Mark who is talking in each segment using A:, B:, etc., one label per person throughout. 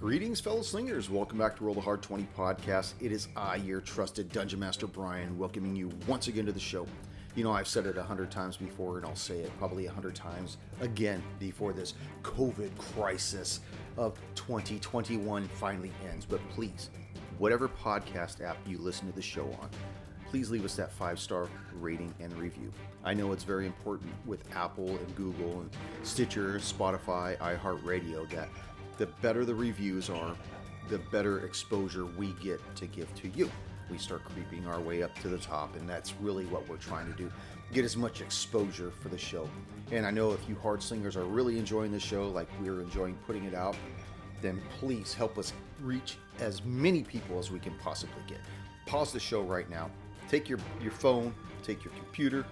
A: Greetings, fellow slingers. Welcome back to Roll the Hard 20 podcast. It is I, your trusted Dungeon Master Brian, welcoming you once again to the show. You know, I've said it 100 times before, and I'll say it probably 100 times again before this COVID crisis of 2021 finally ends. But please, whatever podcast app you listen to the show on, please leave us that 5-star rating and review. I know it's very important with Apple and Google and Stitcher, Spotify, iHeartRadio that the better the reviews are, the better exposure we get to give to you. We start creeping our way up to the top, and that's really what we're trying to do. Get as much exposure for the show. And I know if you hard slingers are really enjoying the show like we're enjoying putting it out, then please help us reach as many people as we can possibly get. Pause the show right now. Take your phone, take your computer,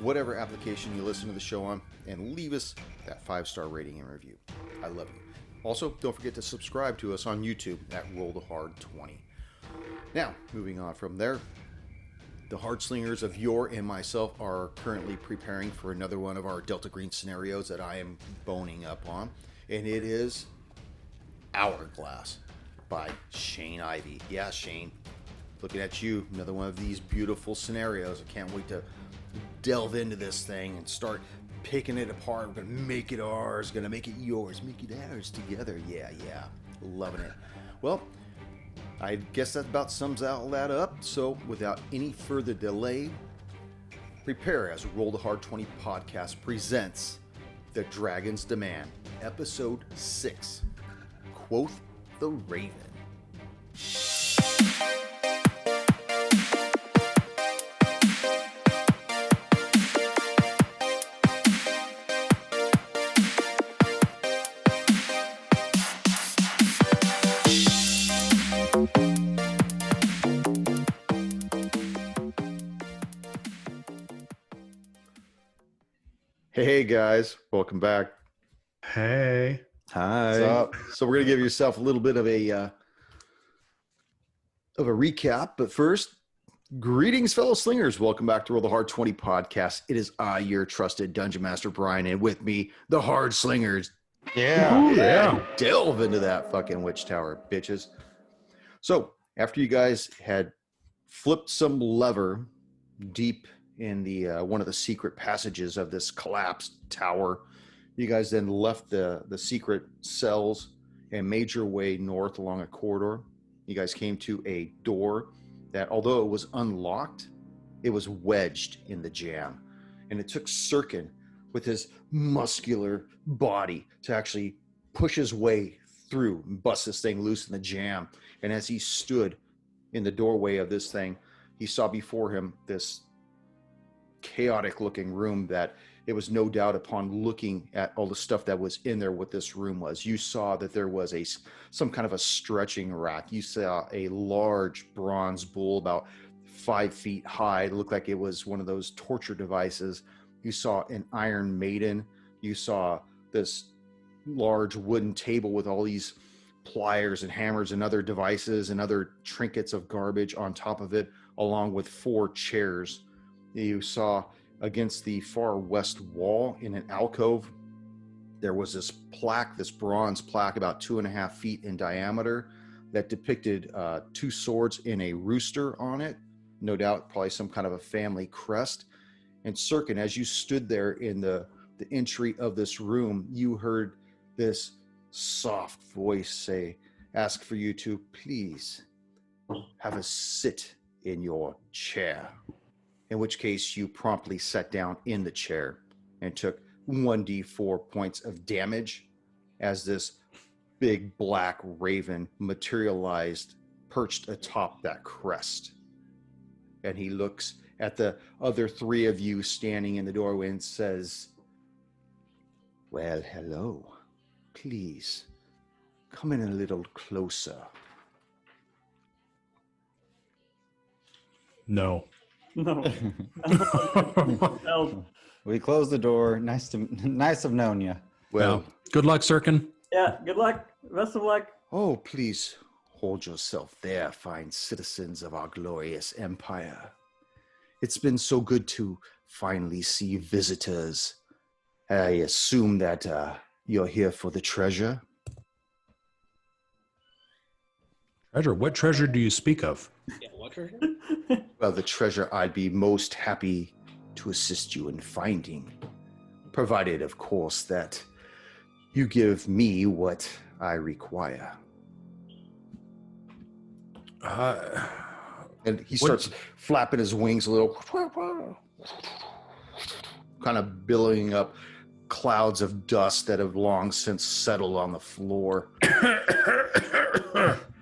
A: whatever application you listen to the show on, and leave us that 5-star rating and review. I love you. Also, don't forget to subscribe to us on YouTube at Roll the Hard 20. Now, moving on from there, the hard slingers of yore and myself are currently preparing for another one of our Delta Green scenarios that I am boning up on, and it is Hourglass by Shane Ivey. Yeah, Shane, looking at you, another one of these beautiful scenarios. I can't wait to delve into this thing and start picking it apart. We're gonna make it ours, gonna make it yours, make it ours together. Yeah, loving it. Well, I guess that about sums all that up. So without any further delay, prepare as Roll the Hard 20 podcast presents The Dragon's Demand, episode 6, Quoth the Raven. Hey guys, welcome back.
B: Hey.
A: Hi.
C: What's up?
A: So we're gonna give yourself a little bit of a recap, but first, greetings, fellow slingers. Welcome back to Roll the Hard 20 podcast. It is I, your trusted Dungeon Master Brian, and with me, the Hard Slingers.
C: Yeah.
A: Delve into that fucking witch tower, bitches. So after you guys had flipped some lever deep in the one of the secret passages of this collapsed tower, you guys then left the secret cells and made your way north along a corridor. You guys came to a door that, although it was unlocked, it was wedged in the jamb, and it took Sirkin with his muscular body to actually push his way through and bust this thing loose in the jamb. And as he stood in the doorway of this thing, he saw before him this chaotic looking room that it was no doubt, upon looking at all the stuff that was in there, what this room was. You saw that there was some kind of a stretching rack. You saw a large bronze bull about 5 feet high. It looked like it was one of those torture devices. You saw an iron maiden. You saw this large wooden table with all these pliers and hammers and other devices and other trinkets of garbage on top of it, along with 4 chairs. You saw against the far west wall in an alcove, there was this plaque, this bronze plaque about 2.5 feet in diameter that depicted 2 swords and a rooster on it. No doubt probably some kind of a family crest. And Sirkin, as you stood there in the entry of this room, you heard this soft voice ask for you to please have a sit in your chair. In which case you promptly sat down in the chair and took 1d4 points of damage as this big black raven materialized, perched atop that crest. And he looks at the other 3 of you standing in the doorway and says, "Well, hello. Please, come in a little closer."
B: No.
D: No. No.
C: We closed the door. Nice of knowing you.
A: Well,
B: Good luck, Sirkin.
D: Yeah, good luck. Best of luck.
A: oh, please hold yourself there, fine citizens of our glorious empire. It's been so good to finally see visitors. I assume that you're here for the treasure.
B: Treasure? What treasure do you speak of?
E: Yeah, what treasure?
A: Well, the treasure I'd be most happy to assist you in finding, provided, of course, that you give me what I require. And he starts flapping his wings a little, kind of billowing up clouds of dust that have long since settled on the floor.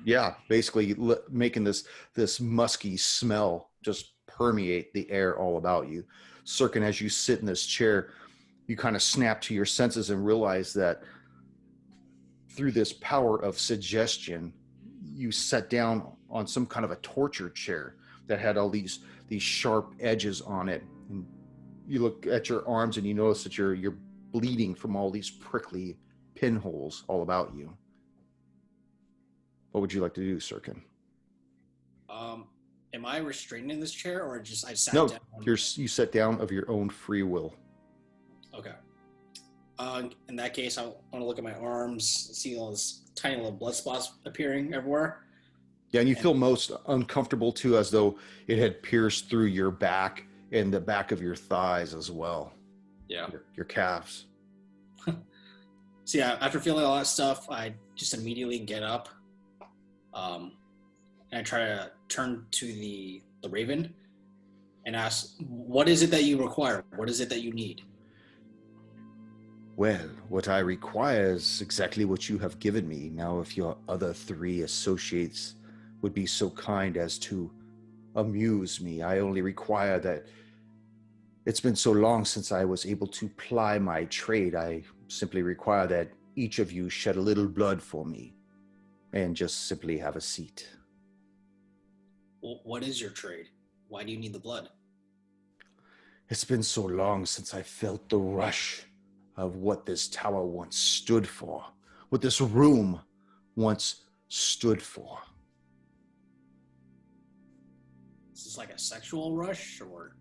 A: Yeah, basically making this musky smell just permeate the air all about you. Sirkin, as you sit in this chair, you kind of snap to your senses and realize that through this power of suggestion, you sat down on some kind of a torture chair that had all these sharp edges on it. And you look at your arms and you notice that you're bleeding from all these prickly pinholes all about you. What would you like to do, Sirkin?
E: Am I restrained in this chair, or just I sat
A: No,
E: down?
A: you sat down of your own free will.
E: Okay. In that case, I want to look at my arms, see all those tiny little blood spots appearing everywhere.
A: Yeah, and you feel most uncomfortable too, as though it had pierced through your back and the back of your thighs as well.
E: Yeah.
A: Your calves.
E: So yeah, after feeling all that stuff, I just immediately get up. And I try to turn to the Raven and ask, what is it that you require? What is it that you need?
A: Well, what I require is exactly what you have given me. Now, if your other 3 associates would be so kind as to amuse me, I only require that it's been so long since I was able to ply my trade. I simply require that each of you shed a little blood for me and just simply have a seat.
E: Well, what is your trade? Why do you need the blood?
A: It's been so long since I felt the rush of what this tower once stood for, what this room once stood for.
E: Is this like a sexual rush, or?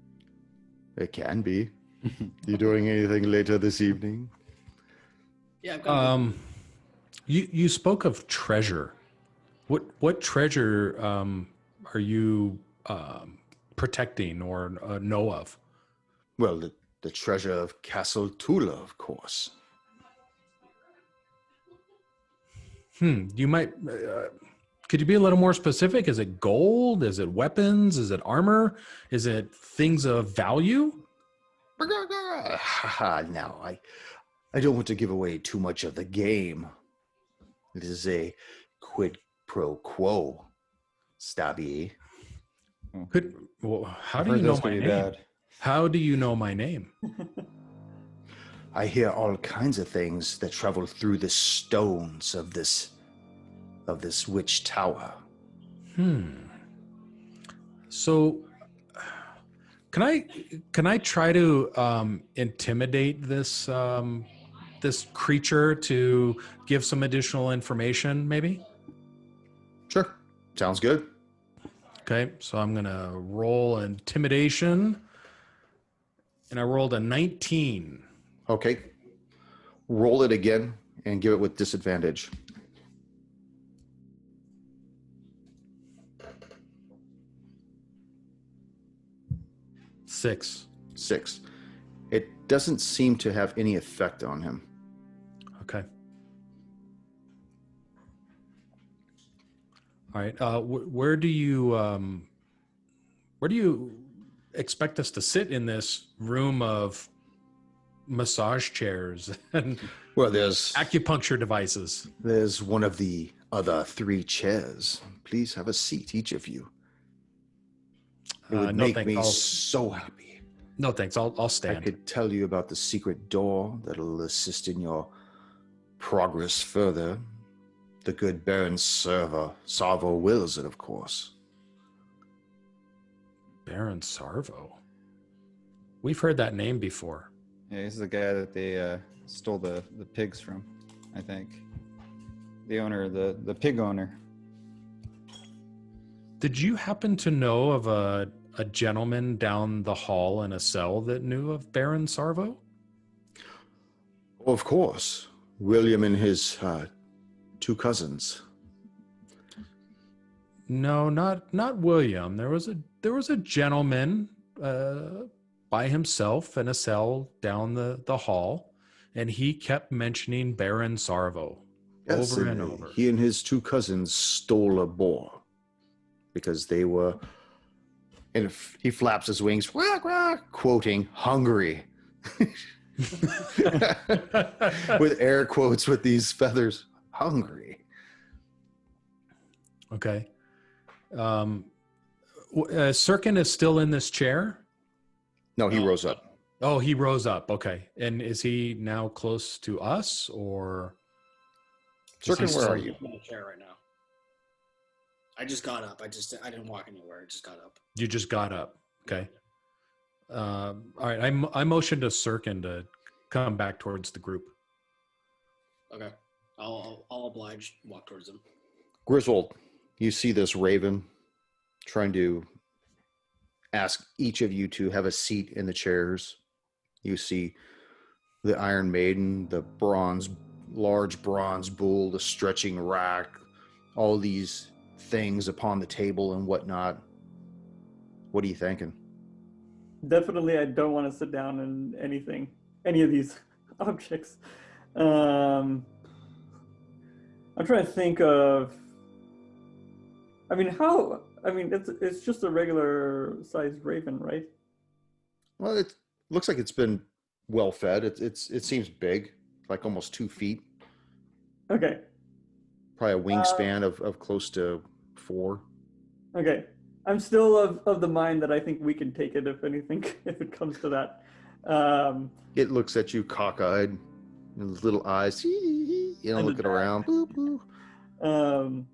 A: It can be. You doing anything later this evening?
E: Yeah, I've got
B: You spoke of treasure. What treasure are you protecting or know of?
A: Well, the treasure of Castle Tula, of course.
B: You might. Could you be a little more specific? Is it gold? Is it weapons? Is it armor? Is it things of value?
A: Now, I don't want to give away too much of the game. It is a quid pro quo, Stabby.
B: How do you know my name?
C: Bad.
B: How do you know my name?
A: I hear all kinds of things that travel through the stones of this witch tower.
B: So can I try to intimidate this this creature to give some additional information, maybe?
A: Sure. Sounds good.
B: Okay, so I'm gonna roll intimidation, and I rolled a 19.
A: Okay. Roll it again and give it with disadvantage.
B: Six.
A: 6. It doesn't seem to have any effect on him.
B: Okay. All right. Where do you expect us to sit in this room of massage chairs and
A: Well, there's
B: acupuncture devices?
A: one of the other 3 chairs. Please have a seat, each of you. It would
B: No,
A: make
B: thanks.
A: me so happy.
B: No, thanks. I'll
A: I
B: stand.
A: could tell you about the secret door that'll assist in your progress further. The good Baron Sarvo wills it, of course.
B: Baron Sarvo. We've heard that name before.
C: Yeah, he's the guy that they stole the pigs from, I think. The owner, the pig owner.
B: Did you happen to know of a gentleman down the hall in a cell that knew of Baron Sarvo?
A: Of course. William and his 2 cousins.
B: No, not William. There was a gentleman by himself in a cell down the hall, and he kept mentioning Baron Sarvo
A: Yes,
B: over and over.
A: he and his two cousins stole a boar because they were, and he flaps his wings, quoting hungry, with air quotes with these feathers, hungry.
B: Okay. Sirkin is still in this chair.
A: No, he rose up.
B: Oh, he rose up. Okay. And is he now close to us, or?
A: Sirkin, where are you?
E: I'm in a chair right now. I just got up. I didn't walk anywhere. I just got up.
B: You just got up. Okay. All right. I motioned to Sirkin to come back towards the group.
E: Okay. I'll oblige. Walk towards him.
A: Griswold, you see this raven trying to ask each of you to have a seat in the chairs. You see the Iron Maiden, the large bronze bull, the stretching rack, all these things upon the table and whatnot. What are you thinking?
D: Definitely, I don't want to sit down in any of these objects. I'm trying to think of. It's just a regular sized raven, right?
A: Well, it looks like it's been well fed. It seems big, like almost 2 feet.
D: Okay.
A: Probably a wingspan of close to 4.
D: Okay. I'm still of the mind that I think we can take it if anything, if it comes to that.
A: It looks at you cockeyed, and his little eyes, looking around. Boop, boop.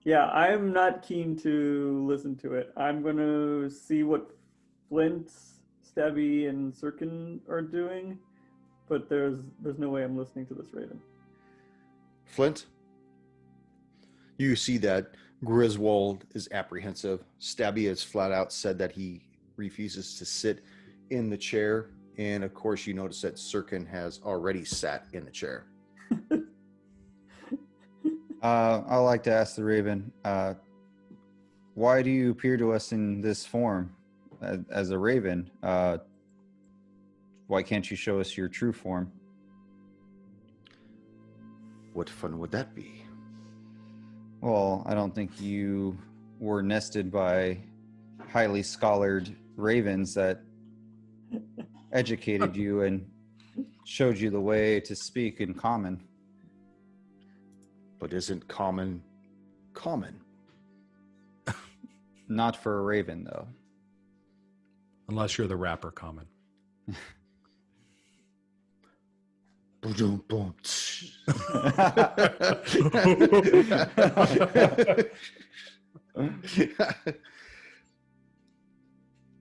D: Yeah, I'm not keen to listen to it. I'm going to see what Flint, Stabby, and Sirkin are doing, but there's no way I'm listening to this raven.
A: Flint, you see that Griswold is apprehensive. Stabby has flat out said that he refuses to sit in the chair, and of course you notice that Sirkin has already sat in the chair.
C: I'd like to ask the Raven, why do you appear to us in this form as a Raven? Why can't you show us your true form?
A: What fun would that be?
C: Well, I don't think you were nested by highly scholared ravens that educated you and showed you the way to speak in common.
A: But isn't common?
C: Not for a raven, though.
B: Unless you're the rapper common.
A: Boom, boom.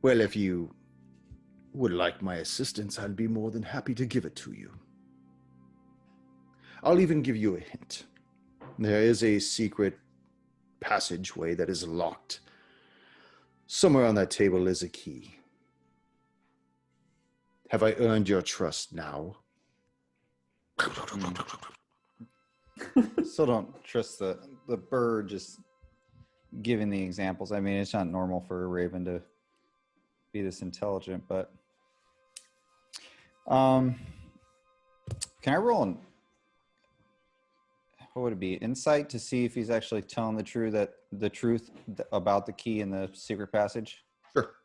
A: Well, if you would like my assistance, I'd be more than happy to give it to you. I'll even give you a hint. There is a secret passageway that is locked. Somewhere on that table is a key. Have I earned your trust now?
C: Still don't trust the bird just giving the examples. I mean, it's not normal for a raven to be this intelligent, but can I roll an, what would it be, insight, to see if he's actually telling the truth about the key in the secret passage?
A: Sure.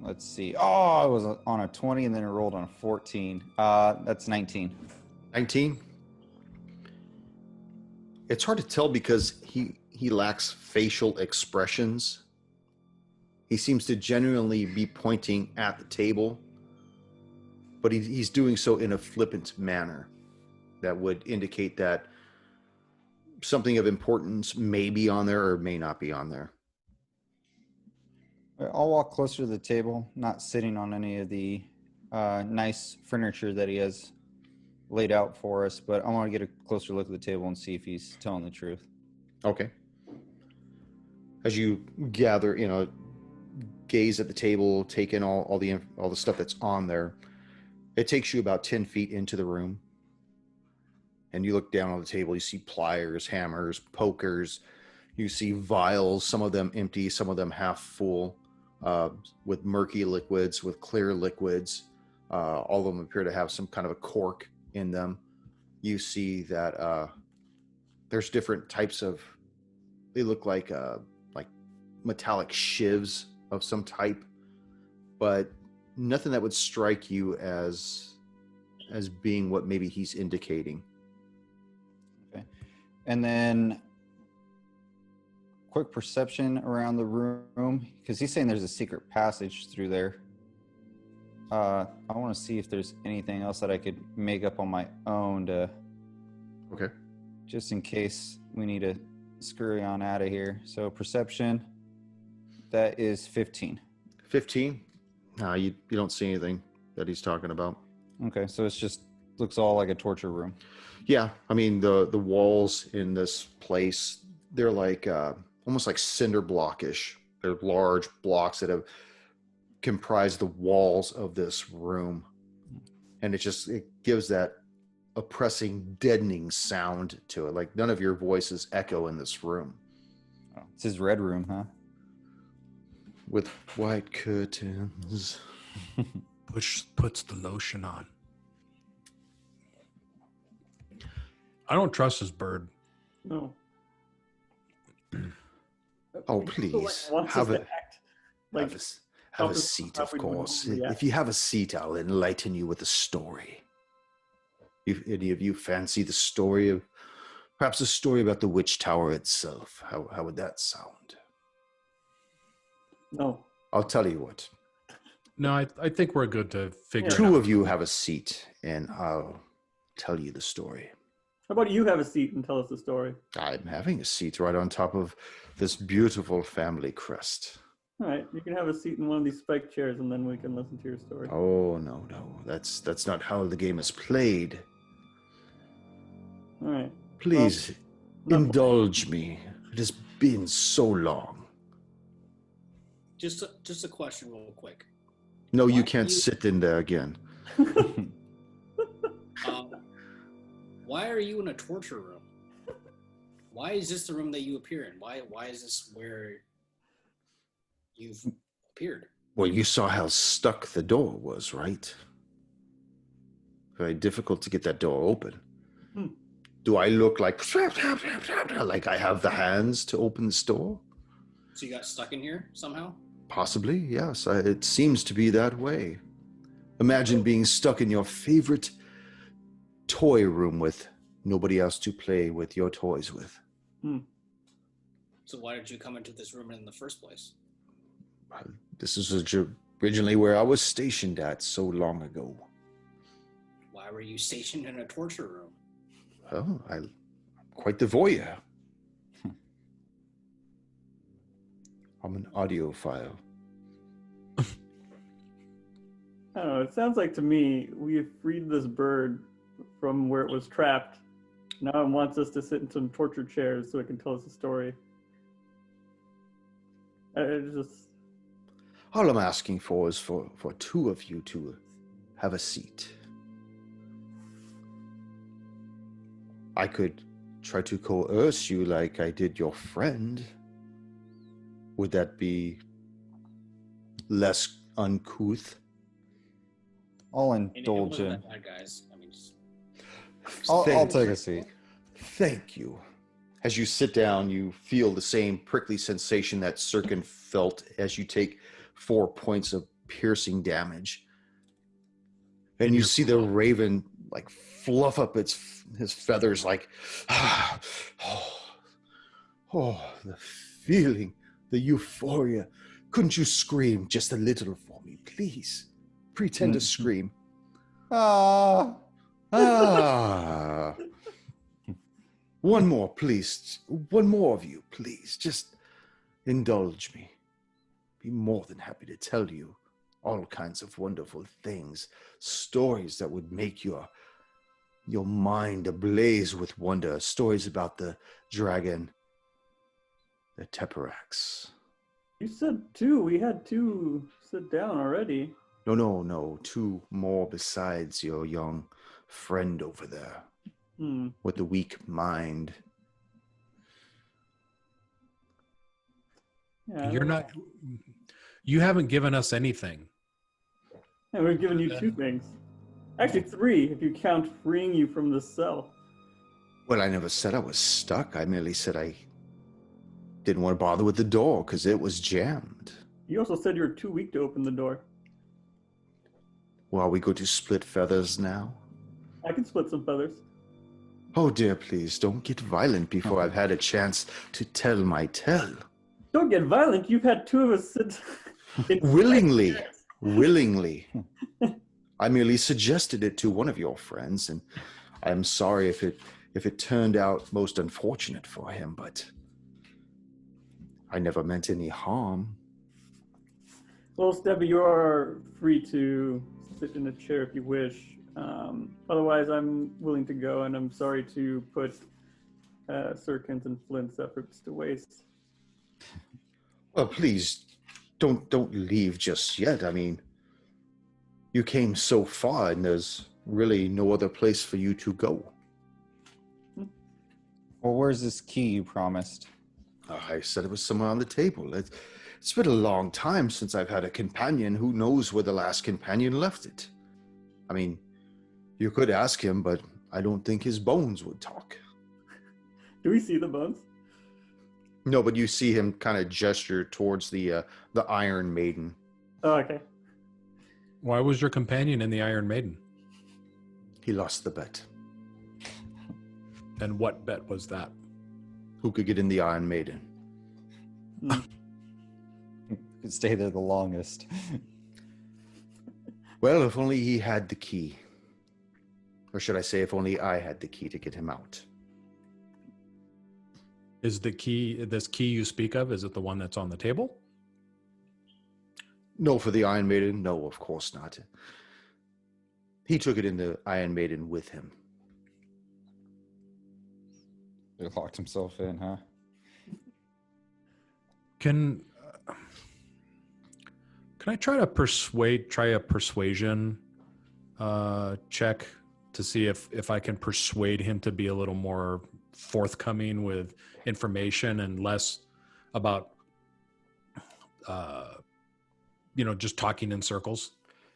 C: Let's see. Oh, I was on a 20 and then I rolled on a 14. That's 19.
A: 19? It's hard to tell because he lacks facial expressions. He seems to genuinely be pointing at the table, but he's doing so in a flippant manner that would indicate that something of importance may be on there or may not be on there.
C: I'll walk closer to the table, not sitting on any of the nice furniture that he has laid out for us, but I want to get a closer look at the table and see if he's telling the truth.
A: Okay. As you gather, gaze at the table, take in all the stuff that's on there, It takes you about 10 feet into the room. And you look down on the table, you see pliers, hammers, pokers. You see vials, some of them empty, some of them half full, with murky liquids, with clear liquids. All of them appear to have some kind of a cork in them. You see that there's different types of, they look like metallic shivs of some type, but nothing that would strike you as being what maybe he's indicating.
C: Okay. And then quick perception around the room, because he's saying there's a secret passage through there. I want to see if there's anything else that I could make up on my own to,
A: Okay.
C: just in case we need to scurry on out of here. So perception, that is 15.
A: 15? No, you don't see anything that he's talking about.
C: Okay, so it's just looks all like a torture room.
A: Yeah, I mean the walls in this place, they're like almost like cinder blockish. They're large blocks that have comprised the walls of this room, and it gives that oppressing, deadening sound to it. Like none of your voices echo in this room.
C: Oh, it's his red room, huh?
A: With white curtains.
B: Puts the lotion on. I don't trust this bird.
D: No.
A: Oh,
D: He
A: please,
D: wants
A: have
D: us
A: a
D: to act like
A: have a seat, of
D: we would
A: course.
D: normally act.
A: If you have a seat, I'll enlighten you with a story. If any of you fancy the story of, perhaps a story about the witch tower itself, how would that sound?
D: No.
A: I'll tell you what.
B: No, I think we're good to figure it
A: Two
B: out.
A: of you have a seat, and I'll tell you the story.
D: How about you have a seat and tell us the story?
A: I'm having a seat right on top of this beautiful family crest.
D: All right, you can have a seat in one of these spike chairs, and then we can listen to your story.
A: Oh, no. That's not how the game is played.
D: All right.
A: Please,
D: Well,
A: indulge me. It has been so long.
E: Just a question, real quick.
A: No, you
E: Why
A: can't
E: you-
A: sit in there again.
E: Why are you in a torture room? Why is this the room that you appear in? Why is this where you've appeared?
A: Well, you saw how stuck the door was, right? Very difficult to get that door open. Do I look like I have the hands to open this door?
E: So you got stuck in here somehow?
A: Possibly, yes. It seems to be that way. Imagine being stuck in your favorite toy room with nobody else to play with your toys with.
E: So why did you come into this room in the first place?
A: This is originally where I was stationed at so long ago.
E: Why were you stationed in a torture room?
A: Oh, I'm quite the voyeur. I'm an audiophile.
D: I don't know. It sounds like to me we've freed this bird from where it was trapped. Now it wants us to sit in some torture chairs so it can tell us a story. It's just
A: All I'm asking for is for two of you to have a seat. I could try to coerce you like I did your friend. Would that be less uncouth?
C: I'll
E: And it
C: indulge
E: wasn't
C: in.
E: that bad, guys. I mean, just
C: I'll
A: Thank
C: take
A: you.
C: a seat.
A: Thank you. As you sit down, you feel the same prickly sensation that Sirkin felt as you take 4 points of piercing damage. And you see the raven like fluff up his feathers like, the feeling, the euphoria. Couldn't you scream just a little for me, please? Pretend to scream.
C: Ah.
A: Ah. One more, please. One more of you, please. Just indulge me. Be more than happy to tell you all kinds of wonderful things, stories that would make your mind ablaze with wonder, stories about the dragon, the Teperax.
D: you said two. We had two sit down already.
A: No. Two more besides your young friend over there with the weak mind.
D: Yeah,
B: You're not. You haven't given us anything.
D: and we've given you 2 things. Actually, 3 if you count freeing you from the cell.
A: Well, I never said I was stuck. I merely said I didn't want to bother with the door because it was jammed.
D: You also said you were too weak to open the door.
A: Well, are we going to split feathers now?
D: I can split some feathers.
A: Oh, dear, please, don't get violent before I've had a chance to tell my tale.
D: Don't get violent. You've had 2 of us sit.
A: Willingly. I merely suggested it to one of your friends, and I'm sorry if it turned out most unfortunate for him, but I never meant any harm.
D: Well, Steffi, you are free to sit in a chair if you wish. Otherwise, I'm willing to go, and I'm sorry to put Sirkins and Flint's efforts to waste.
A: Well, please, don't leave just yet. I mean, you came so far, and there's really no other place for you to go.
C: Well, where's this key you promised?
A: I said it was somewhere on the table. It's been a long time since I've had a companion. Who knows where the last companion left it? I mean, you could ask him, but I don't think his bones would talk.
D: Do we see the bones?
A: No, but you see him kind of gesture towards the Iron Maiden.
D: Oh, okay.
B: Why was your companion in the Iron Maiden?
A: He lost the bet.
B: And what bet was that?
A: Who could get in the Iron Maiden?
C: Could stay there the longest.
A: Well, if only he had the key. Or should I say, if only I had the key to get him out.
B: Is this key you speak of, is it the one that's on the table?
A: No, for the Iron Maiden, no, of course not. He took it in the Iron Maiden with him.
C: He locked himself in, huh?
B: Can I try a persuasion check to see if I can persuade him to be a little more forthcoming with information and less about just talking in circles?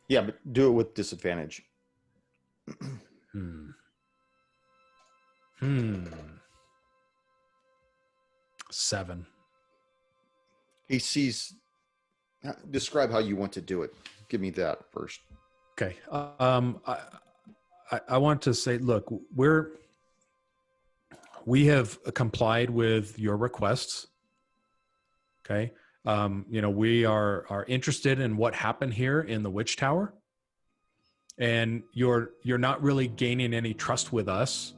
A: Yeah, but do it with disadvantage.
B: 7.
A: He sees. Describe how you want to do it. Give me that first.
B: Okay. I want to say, look, we have complied with your requests. Okay. We are interested in what happened here in the Witch Tower, and you're not really gaining any trust with us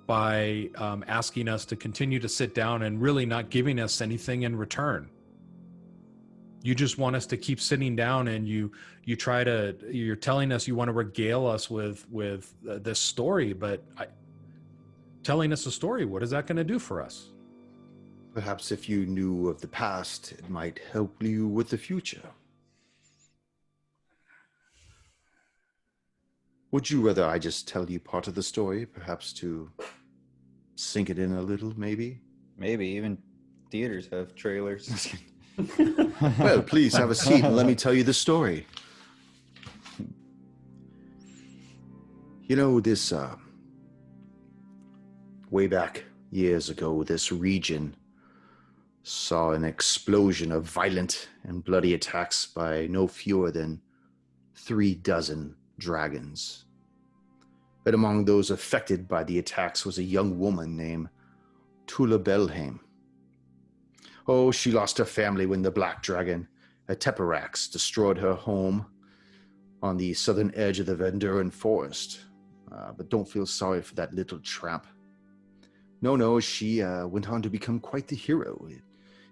B: by asking us to continue to sit down and really not giving us anything in return. You just want us to keep sitting down, and you're telling us you want to regale us with this story, but telling us a story, what is that going to do for us?
A: Perhaps if you knew of the past, it might help you with the future. Would you rather I just tell you part of the story, perhaps to sink it in a little, maybe?
C: Maybe even theaters have trailers.
A: Well, please have a seat and let me tell you the story. You know, this, way back years ago, this region saw an explosion of violent and bloody attacks by no fewer than 36 dragons. And among those affected by the attacks was a young woman named Tula Belheim. Oh, she lost her family when the Black Dragon, Teperax, destroyed her home on the southern edge of the Venduran forest. But don't feel sorry for that little tramp. No, she went on to become quite the hero. It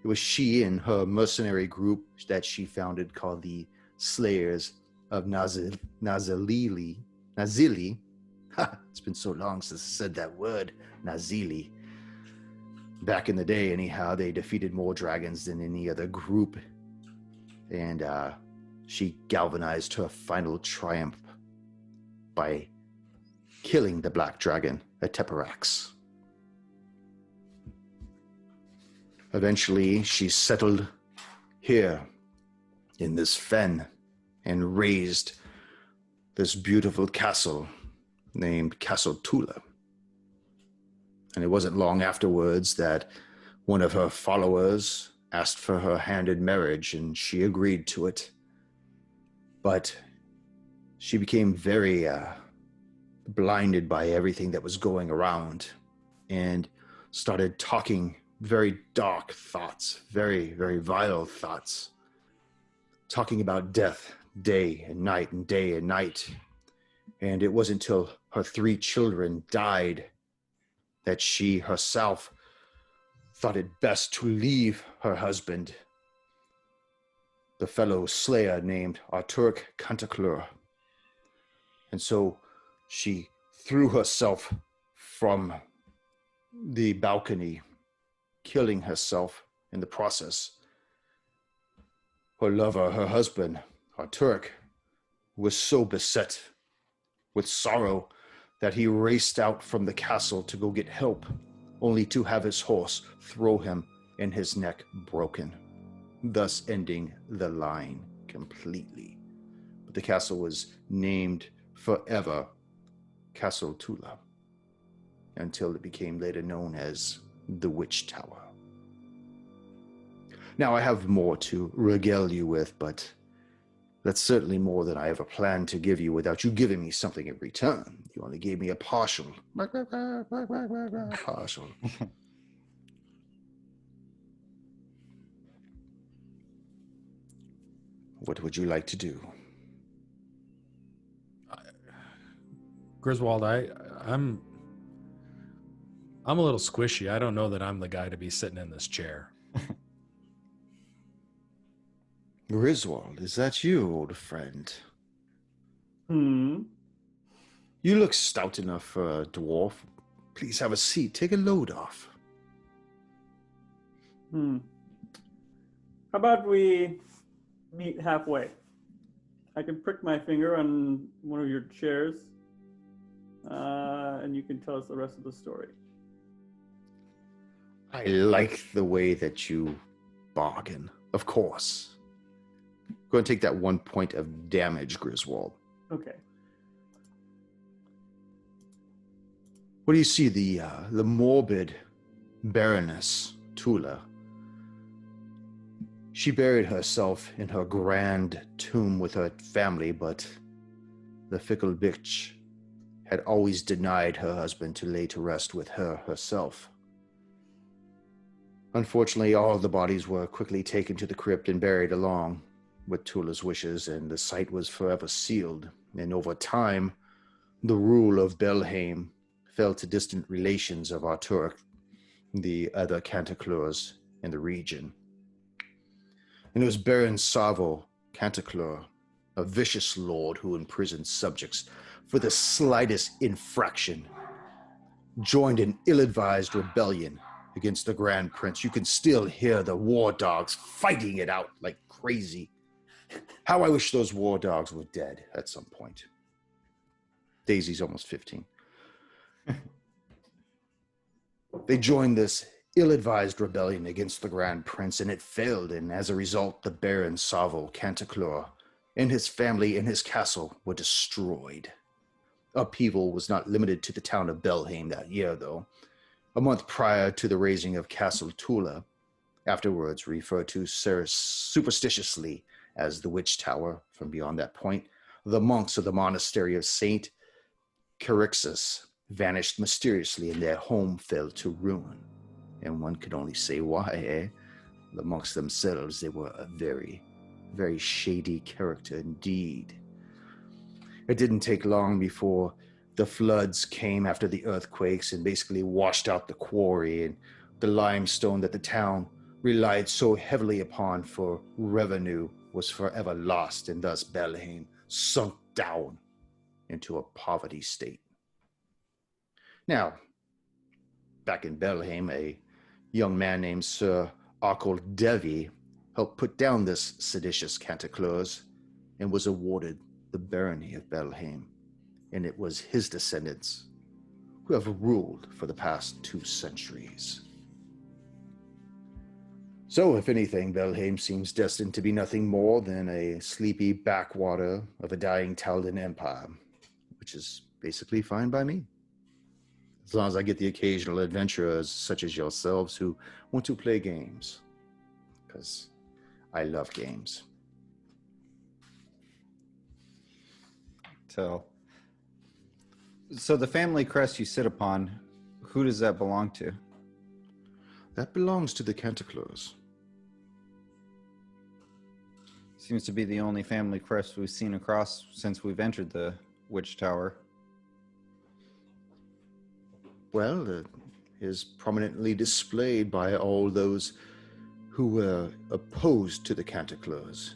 A: was she and her mercenary group that she founded called the Slayers of Nazili. Ha! It's been so long since I said that word, Nazili. Back in the day, anyhow, they defeated more dragons than any other group. And she galvanized her final triumph by killing the black dragon at Teperax. Eventually, she settled here in this fen and raised this beautiful castle named Castle Tula. And it wasn't long afterwards that one of her followers asked for her hand in marriage, and she agreed to it. But she became very blinded by everything that was going around and started talking very dark thoughts, very, very vile thoughts, talking about death day and night and day and night. And it wasn't until her 3 children died that she herself thought it best to leave her husband, the fellow slayer named Arturic Cantaclur. And so she threw herself from the balcony, killing herself in the process. Her lover, her husband, Arturic, was so beset with sorrow that he raced out from the castle to go get help, only to have his horse throw him and his neck broken, thus ending the line completely. But the castle was named forever Castle Tula, until it became later known as the Witch Tower. Now, I have more to regale you with, but that's certainly more than I ever planned to give you without you giving me something in return. You only gave me a partial. Partial. What would you like to do?
B: Griswold, I'm a little squishy. I don't know that I'm the guy to be sitting in this chair.
A: Griswold, is that you, old friend?
D: Hmm.
A: You look stout enough for a dwarf. Please have a seat. Take a load off.
D: How about we meet halfway? I can prick my finger on one of your chairs, and you can tell us the rest of the story.
A: I like the way that you bargain. Of course. Go and take that 1 point of damage, Griswold.
D: Okay.
A: What do you see? The morbid Baroness Tula. She buried herself in her grand tomb with her family, but the fickle bitch had always denied her husband to lay to rest with her herself. Unfortunately, all of the bodies were quickly taken to the crypt and buried along with Tula's wishes, and the site was forever sealed. And over time, the rule of Belhaim fell to distant relations of Arturic, the other Cantaclurs in the region. And it was Baron Savo Cantaclur, a vicious lord who imprisoned subjects for the slightest infraction, joined an ill-advised rebellion against the Grand Prince. You can still hear the war dogs fighting it out like crazy. How I wish those war dogs were dead at some point. Daisy's almost 15. They joined this ill-advised rebellion against the Grand Prince, and it failed, and as a result, the Baron Savo Cantaclur and his family and his castle were destroyed. Upheaval was not limited to the town of Belhaim that year, though. A month prior to the raising of Castle Tula, afterwards referred to superstitiously as the Witch Tower from beyond that point, the monks of the monastery of Saint Charixus vanished mysteriously and their home fell to ruin. And one could only say why, eh? The monks themselves, they were a very, very shady character indeed. It didn't take long before the floods came after the earthquakes and basically washed out the quarry and the limestone that the town relied so heavily upon for revenue was forever lost, and thus Belhaim sunk down into a poverty state. Now, back in Belhaim, a young man named Sir Arkle Devi helped put down this seditious Cantaclurs and was awarded the barony of Belhaim, and it was his descendants who have ruled for the past 2 centuries. So, if anything, Belhaim seems destined to be nothing more than a sleepy backwater of a dying Taldan empire, which is basically fine by me. As long as I get the occasional adventurers such as yourselves who want to play games. Because I love games.
C: So the family crest you sit upon, who does that belong to?
A: That belongs to the Canticlers.
C: Seems to be the only family crest we've seen across since we've entered the Witch Tower.
A: Well, it is prominently displayed by all those who were opposed to the Canticlers,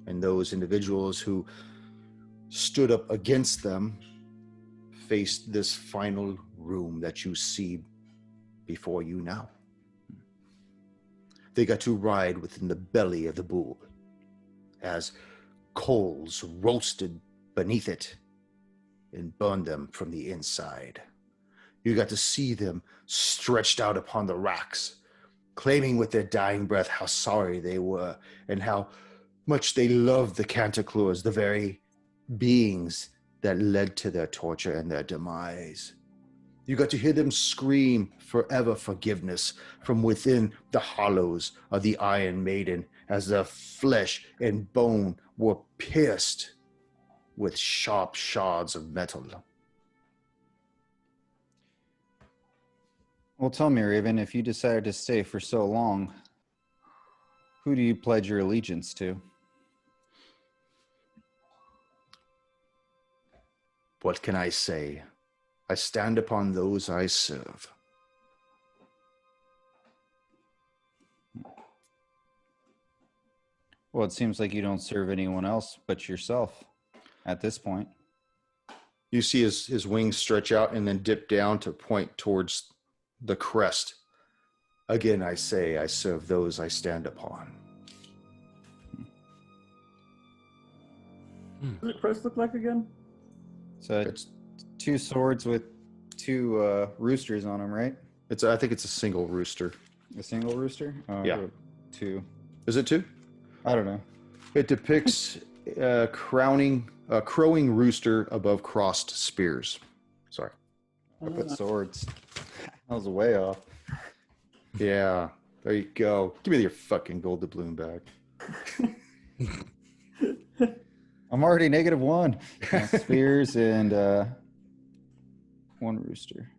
A: and those individuals who stood up against them faced this final room that you see before you now. They got to ride within the belly of the bull as coals roasted beneath it and burned them from the inside. You got to see them stretched out upon the racks, claiming with their dying breath how sorry they were and how much they loved the Canticlers, the very beings that led to their torture and their demise. You got to hear them scream forever forgiveness from within the hollows of the Iron Maiden as their flesh and bone were pierced with sharp shards of metal.
C: Well, tell me, Raven, if you decided to stay for so long, who do you pledge your allegiance to?
A: What can I say? I stand upon those I serve.
C: Well, it seems like you don't serve anyone else but yourself at this point.
A: You see his wings stretch out and then dip down to point towards the crest. Again, I say, I serve those I stand upon.
D: What does the crest look like again?
C: So it's 2 swords with 2 roosters on them, right?
A: I think it's a single rooster.
C: A single rooster? Oh,
A: Yeah.
C: 2.
A: Is it 2?
C: I don't know.
A: It depicts a crowing rooster above crossed spears. Sorry.
C: I put swords. That was way off.
A: Yeah, there you go. Give me your fucking gold doubloon back.
C: I'm already -1. Spears and 1 rooster.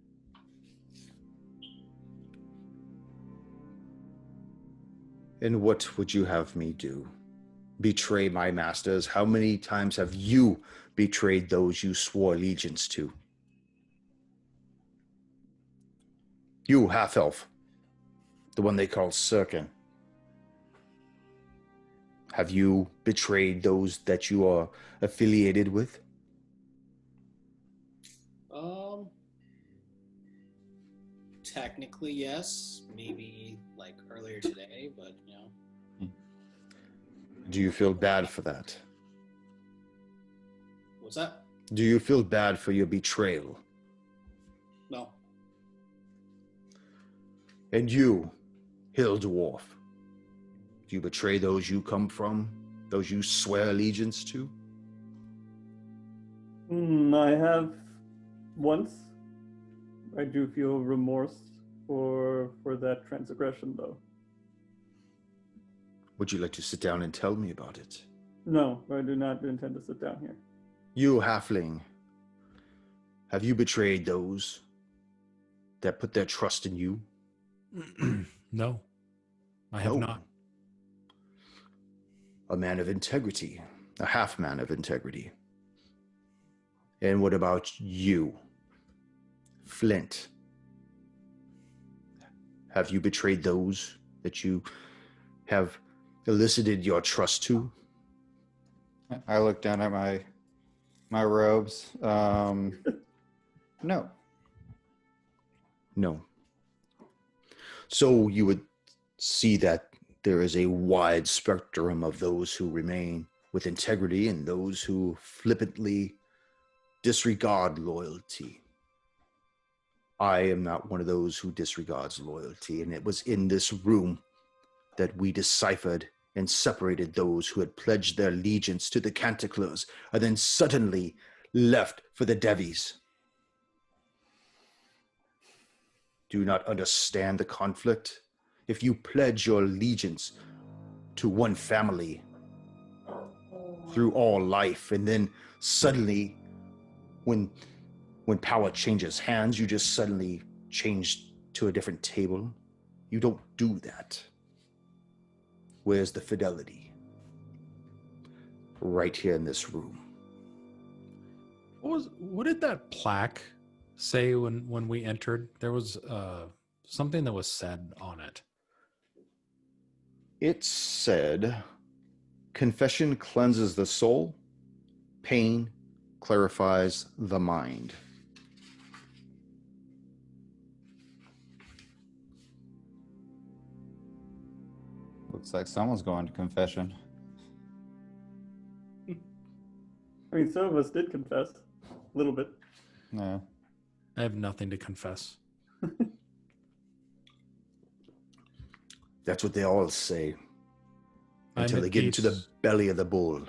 A: And what would you have me do? Betray my masters? How many times have you betrayed those you swore allegiance to? You, half-elf. The one they call Sirkin. Have you betrayed those that you are affiliated with?
E: Technically, yes. Maybe like earlier today, but you know.
A: Do you feel bad for that?
E: What's that?
A: Do you feel bad for your betrayal?
E: No.
A: And you, Hill Dwarf, do you betray those you come from? Those you swear allegiance to?
D: I have once. I do feel remorse for that transgression, though.
A: Would you like to sit down and tell me about it?
D: No, I do not intend to sit down here.
A: You, halfling, have you betrayed those that put their trust in you?
B: No, I have
A: No.
B: not.
A: A man of integrity, a half man of integrity. And what about you, Flint? Have you betrayed those that you have elicited your trust to?
C: I look down at my robes. No.
A: No. So you would see that there is a wide spectrum of those who remain with integrity and those who flippantly disregard loyalty. I am not one of those who disregards loyalty, and it was in this room that we deciphered and separated those who had pledged their allegiance to the Canticlers and then suddenly left for the Devies. Do you not understand the conflict? If you pledge your allegiance to one family through all life, and then suddenly when power changes hands, you just suddenly change to a different table. You don't do that. Where's the fidelity? Right here in this room.
B: What did that plaque say when we entered? There was something that was said on it.
A: It said, confession cleanses the soul, pain clarifies the mind.
C: Looks like someone's going to confession.
D: I mean, some of us did confess a little bit.
C: No.
B: I have nothing to confess.
A: That's what they all say.
B: I'm
A: Until
B: at
A: they get into the
B: peace.
A: belly of the bull.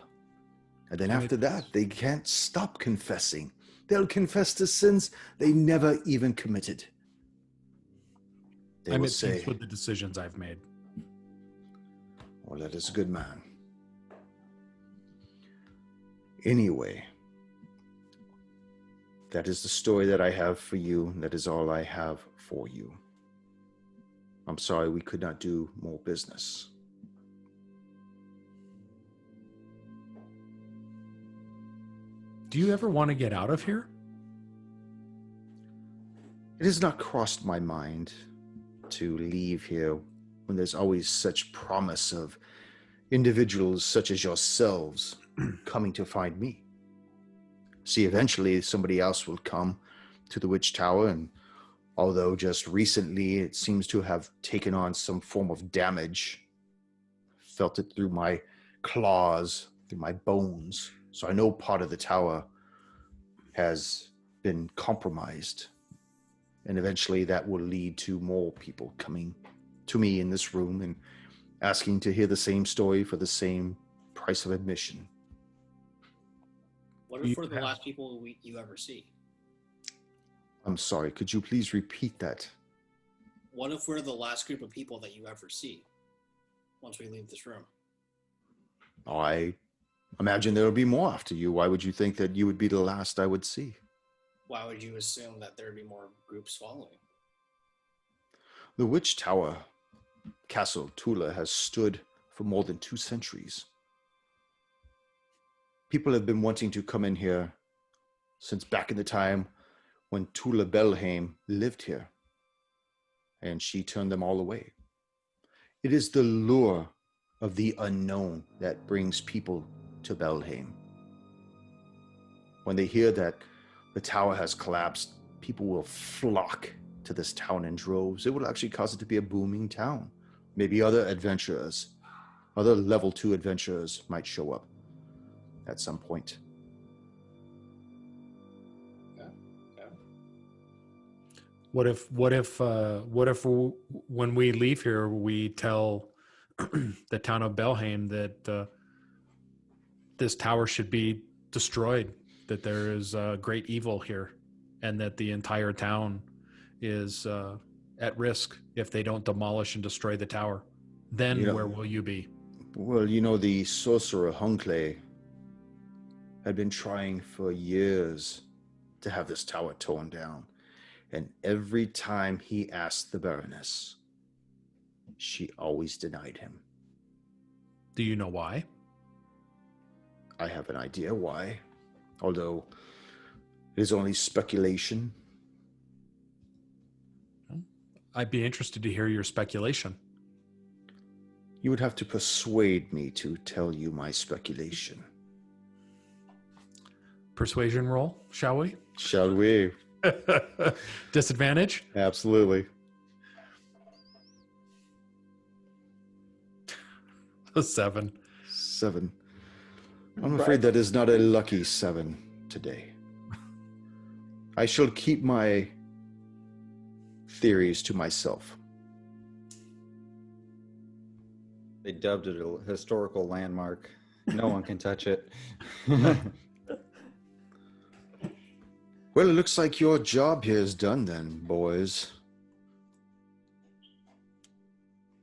A: And then
B: I'm
A: after
B: at
A: that,
B: peace.
A: they can't stop confessing. They'll confess to sins they never even committed. They
B: I'm
A: will
B: at
A: say,
B: peace with the decisions I've made.
A: well, that is a good man. Anyway, that is the story that I have for you. That is all I have for you. I'm sorry we could not do more business.
B: Do you ever want to get out of here?
A: It has not crossed my mind to leave here when there's always such promise of individuals such as yourselves coming to find me. See, eventually somebody else will come to the Witch Tower, and although just recently it seems to have taken on some form of damage, felt it through my claws, through my bones. So I know part of the tower has been compromised. And eventually that will lead to more people coming to me in this room and asking to hear the same story for the same price of admission.
E: What if we're the last people you ever see?
A: I'm sorry, could you please repeat that?
E: What if we're the last group of people that you ever see once we leave this room?
A: I imagine there will be more after you. Why would you think that you would be the last I would see?
E: Why would you assume that there'd be more groups following?
A: The Witch Tower, Castle Tula, has stood for more than 2 centuries. People have been wanting to come in here since back in the time when Tula Belheim lived here, and she turned them all away. It is the lure of the unknown that brings people to Belheim. When they hear that the tower has collapsed, people will flock to this town in droves. It will actually cause it to be a booming town. Maybe other adventurers, other level 2 adventurers might show up at some point.
B: What if when we leave here, we tell the town of Belheim that this tower should be destroyed, that there is great evil here, and that the entire town is at risk if they don't demolish and destroy the tower? Then where will you be?
A: Well, you know, the sorcerer Hunkley had been trying for years to have this tower torn down. And every time he asked the Baroness, she always denied him.
B: Do you know why?
A: I have an idea why, although it is only speculation.
B: I'd be interested to hear your speculation.
A: You would have to persuade me to tell you my speculation.
B: Persuasion roll, shall we?
A: Shall we?
B: Disadvantage?
A: Absolutely.
B: A 7.
A: 7. I'm afraid that is not a lucky 7 today. I shall keep my theories to myself.
C: They dubbed it a historical landmark. No one can touch it.
A: Well, it looks like your job here is done then, boys.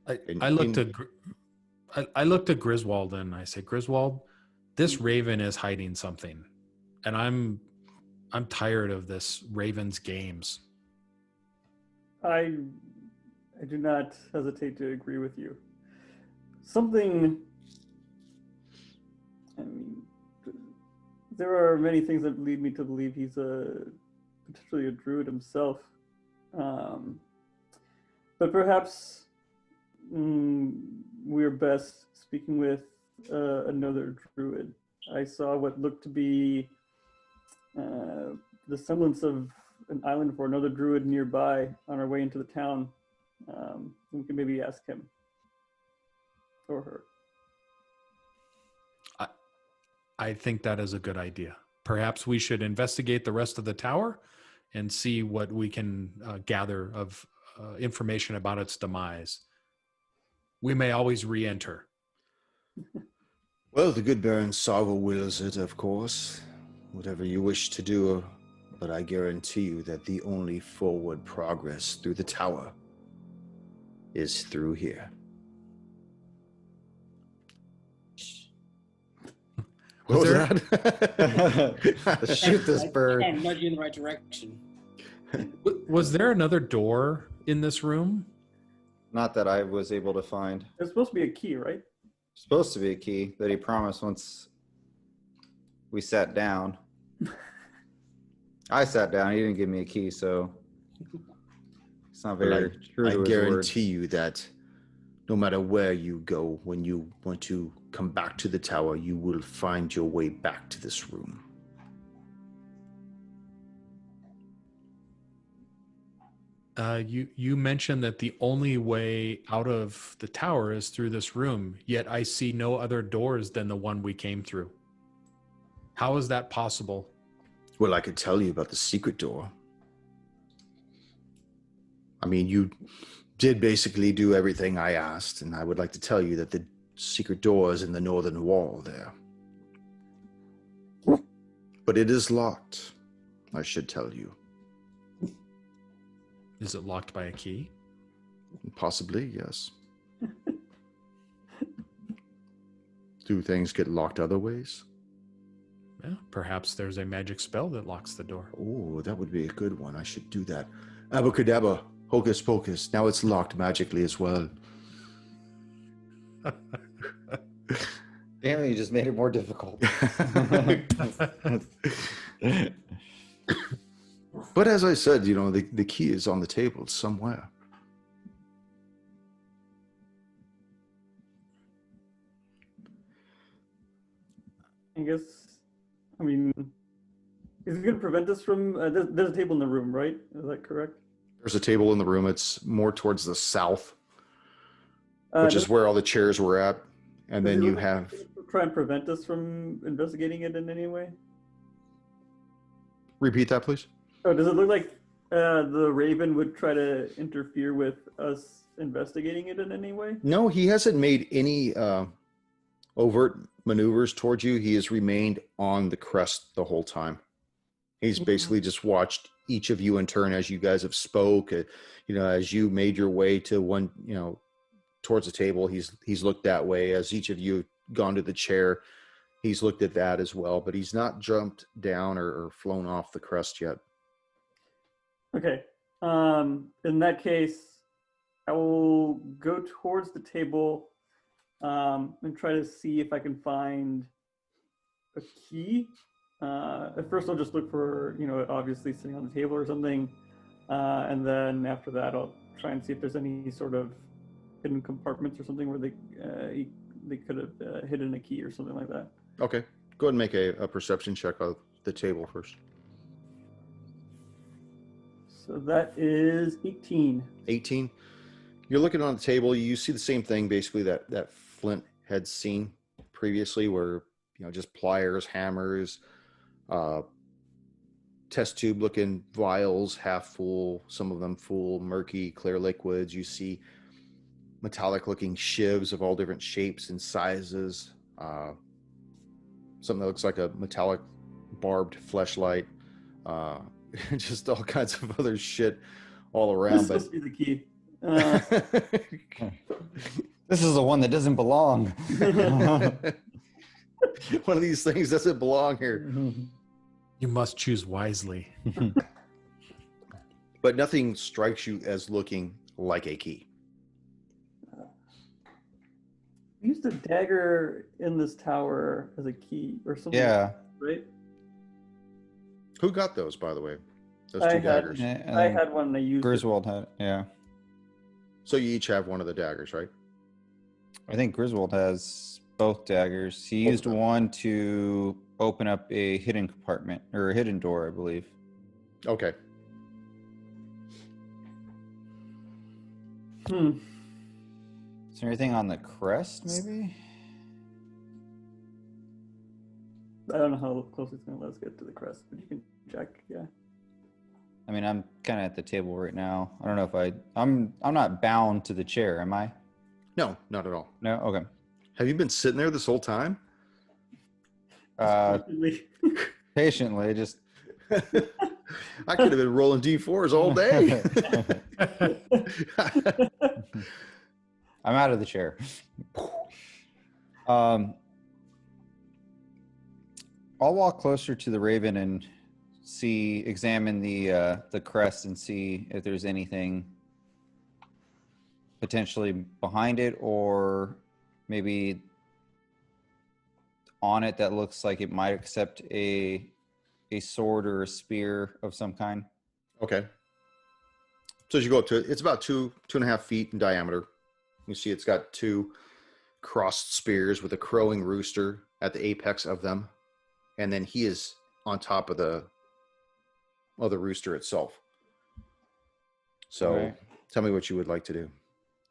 B: I looked at Griswold and I said, Griswold, this raven is hiding something, and I'm tired of this raven's games.
D: I do not hesitate to agree with you. Something. I mean, there are many things that lead me to believe he's potentially a druid himself, but perhaps we're best speaking with another druid. I saw what looked to be the semblance of an island for another druid nearby on our way into the town. We can maybe ask him or her.
B: I think that is a good idea. Perhaps we should investigate the rest of the tower and see what we can gather of information about its demise. We may always re-enter.
A: Well, the good Baron Sarva wills it, of course. Whatever you wish to do, but I guarantee you that the only forward progress through the tower is through here. What was that?
C: Let's shoot this bird.
E: I'm nudging you in the right direction.
B: Was there another door in this room?
C: Not that I was able to find.
D: There's supposed to be a key, right?
C: Supposed to be a key that he promised once we sat down. I sat down. He didn't give me a key, so it's not very true to
A: I
C: his
A: guarantee
C: words.
A: you that no matter where you go, when you want to come back to the tower, you will find your way back to this room.
B: You mentioned that the only way out of the tower is through this room, yet I see no other doors than the one we came through. How is that possible?
A: Well, I could tell you about the secret door. I mean, you did basically do everything I asked, and I would like to tell you that the secret door is in the northern wall there. But it is locked, I should tell you.
B: Is it locked by a key?
A: Possibly, yes. Do things get locked other ways?
B: Yeah, perhaps there's a magic spell that locks the door.
A: Oh, that would be a good one. I should do that. Abracadabra, hocus pocus. Now it's locked magically as well.
C: Damn it, you just made it more difficult.
A: But as I said, you know, the key is on the table somewhere.
D: I guess, I mean, is it going to prevent us from, there's a table in the room, right? Is that correct?
A: There's a table in the room. It's more towards the south, which is where all the chairs were at. And then you have...
D: Try and prevent us from investigating it in any way?
A: Repeat that, please.
D: Oh, does it look like the Raven would try to interfere with us investigating it in any way?
A: No, he hasn't made any overt maneuvers towards you. He has remained on the crest the whole time. He's basically just watched each of you in turn as you guys have spoke. You know, as you made your way to one, you know, towards the table, he's looked that way. As each of you gone to the chair, he's looked at that as well. But he's not jumped down or flown off the crest yet.
D: Okay. In that case, I will go towards the table and try to see if I can find a key. At first, I'll just look for, you know, obviously sitting on the table or something. And then after that, I'll try and see if there's any sort of hidden compartments or something where they could have hidden a key or something like that.
A: Okay. Go ahead and make a perception check of the table first.
D: So that is 18.
A: 18. You're looking on the table. You see the same thing, basically, that Flint had seen previously, where just pliers, hammers, test tube looking vials, half full, some of them full, murky, clear liquids. You see metallic looking shivs of all different shapes and sizes. Something that looks like a metallic barbed fleshlight. Just all kinds of other shit all around.
D: This must be the key.
C: This is the one that doesn't belong.
A: One of these things doesn't belong here.
B: You must choose wisely.
A: But nothing strikes you as looking like a key.
D: We used a dagger in this tower as a key or something.
C: Yeah.
D: Right?
A: Who got those, by the way? Those
D: I
A: two
D: had-
A: daggers.
D: I had one and I used it.
C: Griswold had, yeah.
A: So you each have one of the daggers, right?
C: I think Griswold has both daggers. He
A: Both
C: used
A: of them.
C: one to open up a hidden compartment, or a hidden door, I believe.
A: Okay.
D: Hmm.
C: Is there anything on the crest, maybe?
D: I don't know how close it's going to let us get to the crest, but you can check. Yeah.
C: I mean, I'm kind of at the table right now. I don't know if I'm not bound to the chair, am I?
A: No, not at all.
C: No? Okay.
A: Have you been sitting there this whole time?
C: Patiently, just
A: I could have been rolling D4s all day.
C: I'm out of the chair. I'll walk closer to the Raven and examine the crest and see if there's anything potentially behind it, or maybe on it that looks like it might accept a sword or a spear of some kind.
A: Okay. So as you go up to it, it's about 2.5 feet in diameter. You see it's got two crossed spears with a crowing rooster at the apex of them. And then he is on top of the rooster itself. So
C: Right.
A: Tell me what you would like to do.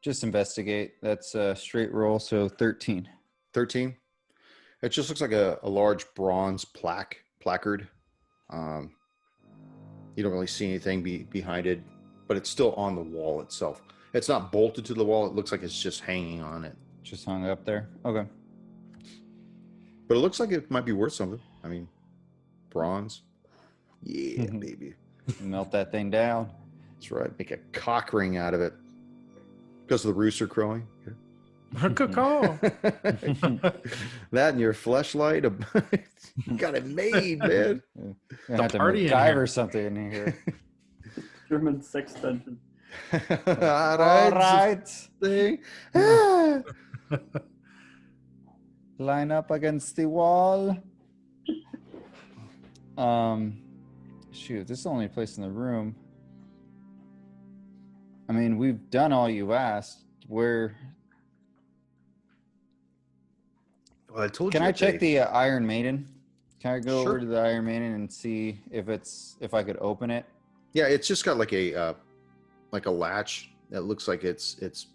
C: Just investigate. That's a straight roll, so 13.
A: 13. It just looks like a large bronze placard. You don't really see anything behind it, but it's still on the wall itself. It's not bolted to the wall. It looks like it's just hanging on it.
C: Just hung up there. Okay.
A: But it looks like it might be worth something. I mean, bronze. Yeah, baby.
C: Melt that thing down.
A: That's right. Make a cock ring out of it. Because of the rooster crowing.
B: Caw.
A: That and your fleshlight. You got it made, man.
C: Gonna have to
B: party in
C: MacGyver
B: here.
C: something in here.
D: German sex dungeon.
A: All
C: All right.
A: Thing. Ah.
C: Line up against the wall. Shoot, this is the only place in the room. I mean, we've done all you asked. Where
A: Well, I told
C: can
A: you.
C: I
A: that
C: check
A: they-
C: the Iron Maiden? Can I go
A: Sure.
C: over to the Iron Maiden and see if I could open it?
A: Yeah, it's just got like a latch that looks like it's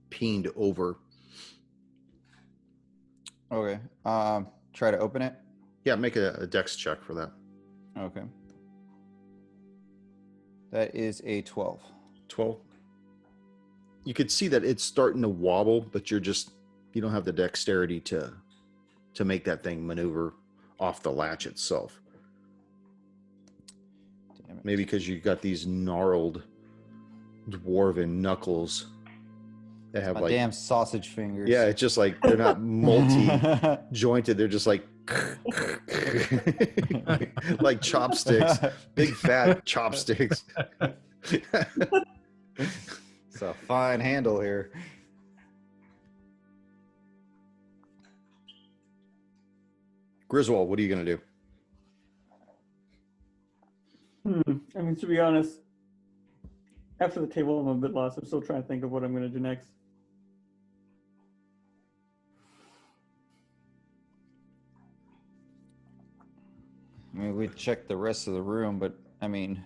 A: peened over.
C: Okay. Try to open it.
A: Yeah, make a dex check for that.
C: Okay. That is a 12.
A: 12. You could see that it's starting to wobble, but you don't have the dexterity to make that thing maneuver off the latch itself.
C: Damn it.
A: Maybe because you got these gnarled dwarven knuckles that have
C: My
A: like
C: damn sausage fingers.
A: yeah, it's just like they're not multi-jointed. They're just like like chopsticks, big fat chopsticks.
C: It's a fine handle here.
A: Griswold, what are you gonna do?
D: I mean, to be honest, after the table, I'm a bit lost. I'm still trying to think of what I'm going to do next.
C: I mean, we checked the rest of the room, but I mean,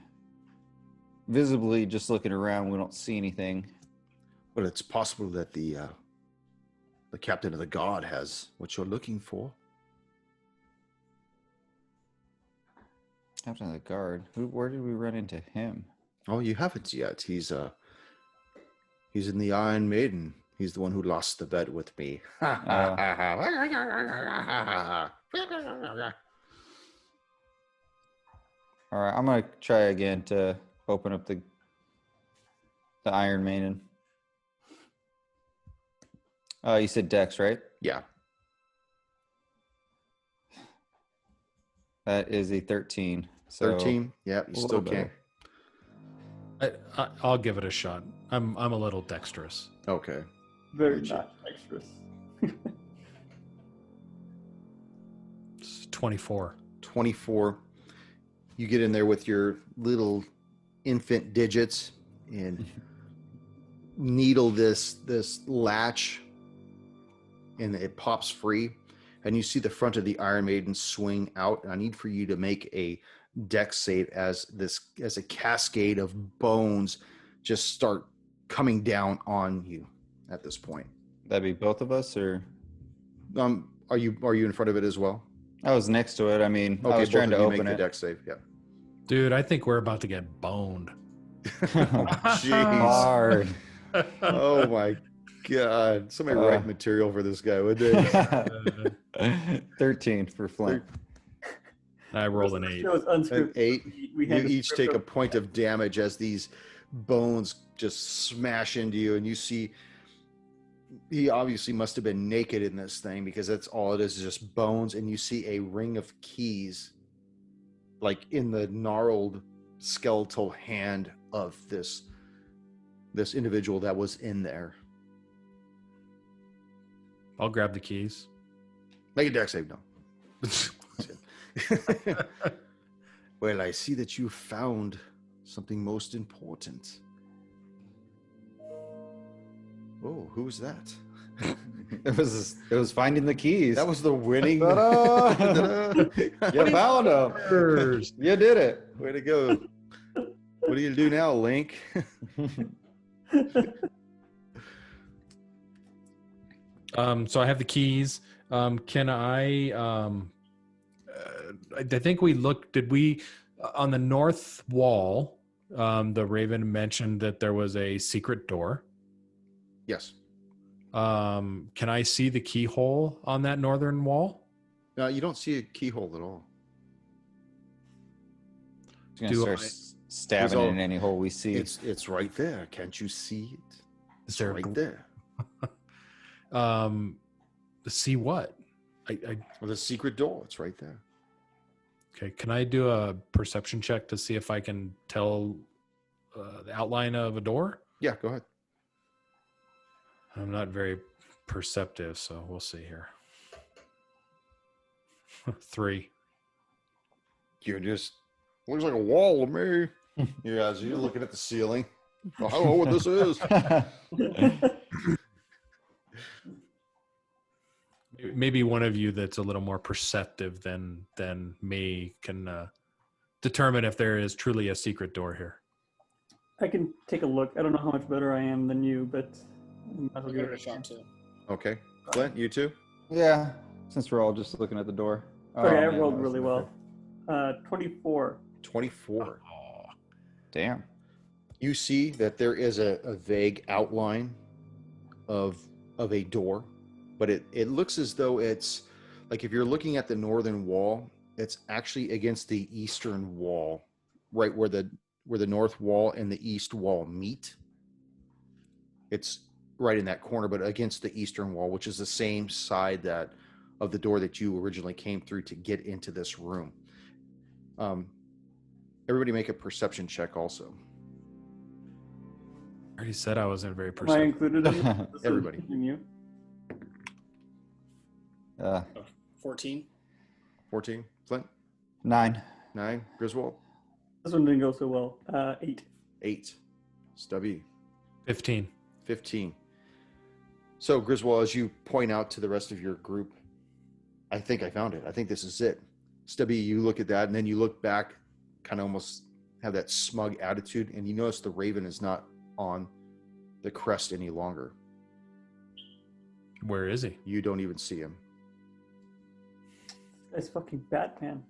C: visibly just looking around, we don't see anything.
A: But it's possible that the captain of the guard has what you're looking for.
C: Captain of the guard. Where did we run into him?
A: Oh, you haven't yet. He's in the Iron Maiden. He's the one who lost the bet with me.
C: All right, I'm gonna try again to open up the Iron Maiden. You said Dex, right?
A: Yeah.
C: That is a 13. So
A: 13. Yeah, you
C: a
A: still
C: little
A: can't.
B: I'll give it a shot. I'm a little dexterous.
A: Okay.
D: Very
A: Gotcha.
D: not dexterous.
B: It's 24.
A: 24. You get in there with your little infant digits and needle this latch, and it pops free. And you see the front of the Iron Maiden swing out. And I need for you to make a dex save as a cascade of bones just start coming down on you at this point.
C: that'd be both of us, or
A: Are you in front of it as well?
C: I was next to it. I mean, I was
A: both
C: trying
A: of
C: to
A: you make
C: open
A: the
C: it.
A: dex save. Yeah.
B: Dude, I think we're about to get boned.
A: Jeez.
C: Hard.
A: Oh my God. Somebody write material for this guy, would they?
C: 13 for Flint.
B: I rolled an 8.
D: Shows
A: An
D: unscripted.
A: 8.
D: We
A: You
D: had to
A: each
D: script
A: take a
D: up-
A: point of damage as these bones just smash into you, and you see he obviously must have been naked in this thing, because that's all it is just bones. And you see a ring of keys like in the gnarled skeletal hand of this individual that was in there.
B: I'll grab the keys.
A: Make a dex save. No. Well, I see that you found something most important. Oh, who's that?
C: It was finding the keys.
A: That was the winning.
C: Ta-da!
A: Ta-da!
C: You found them. You did it.
A: Way to go. What do you do now, Link?
B: So I have the keys. Can I? I think we looked. Did we on the north wall? The Raven mentioned that there was a secret door.
A: Yes.
B: Can I see the keyhole on that northern wall?
A: You don't see a keyhole at all.
C: Just gonna
B: Do
C: start
B: I-
C: stabbing
A: He's all-
C: in any hole we see.
A: It's right there. Can't you see it?
B: Is
A: It's
B: there
A: right there.
B: see what? I
A: Well, the secret door. It's right there.
B: okay. Can I do a perception check to see if I can tell the outline of a door?
A: Yeah, go ahead.
B: I'm not very perceptive, so we'll see here. 3.
A: You're just looks like a wall to me. Yeah, so you're looking at the ceiling. I don't know what this is.
B: Maybe one of you that's a little more perceptive than me can determine if there is truly a secret door here.
D: I can take a look. I don't know how much better I am than you, but I might as well
E: I'll
D: give
E: give it
D: it
E: a shot too.
A: Okay, Clint, you too.
C: Yeah, since we're all just looking at the door.
D: Okay,
C: Oh,
D: I
C: man,
D: rolled
C: that was
D: really well. 24.
A: 24.
C: Damn.
A: You see that there is a vague outline of a door, but it looks as though it's like, if you're looking at the northern wall, it's actually against the eastern wall, right where the north wall and the east wall meet. It's right in that corner, but against the eastern wall, which is the same side of the door that you originally came through to get into this room. Everybody make a perception check also.
B: I already said I wasn't very
D: Am I
B: perceptive.
D: included in this? This is
A: Everybody.
D: including you?
E: 14.
A: 14, Flint.
C: 9.
A: 9, Griswold.
D: This one didn't go so well. 8.
A: 8, Stubby.
B: 15.
A: 15. So, Griswold, as you point out to the rest of your group, I think I found it. I think this is it. Stubby, you look at that, and then you look back, kind of almost have that smug attitude, and you notice the Raven is not on the crest any longer.
B: Where is he?
A: You don't even see him.
D: It's fucking Batman.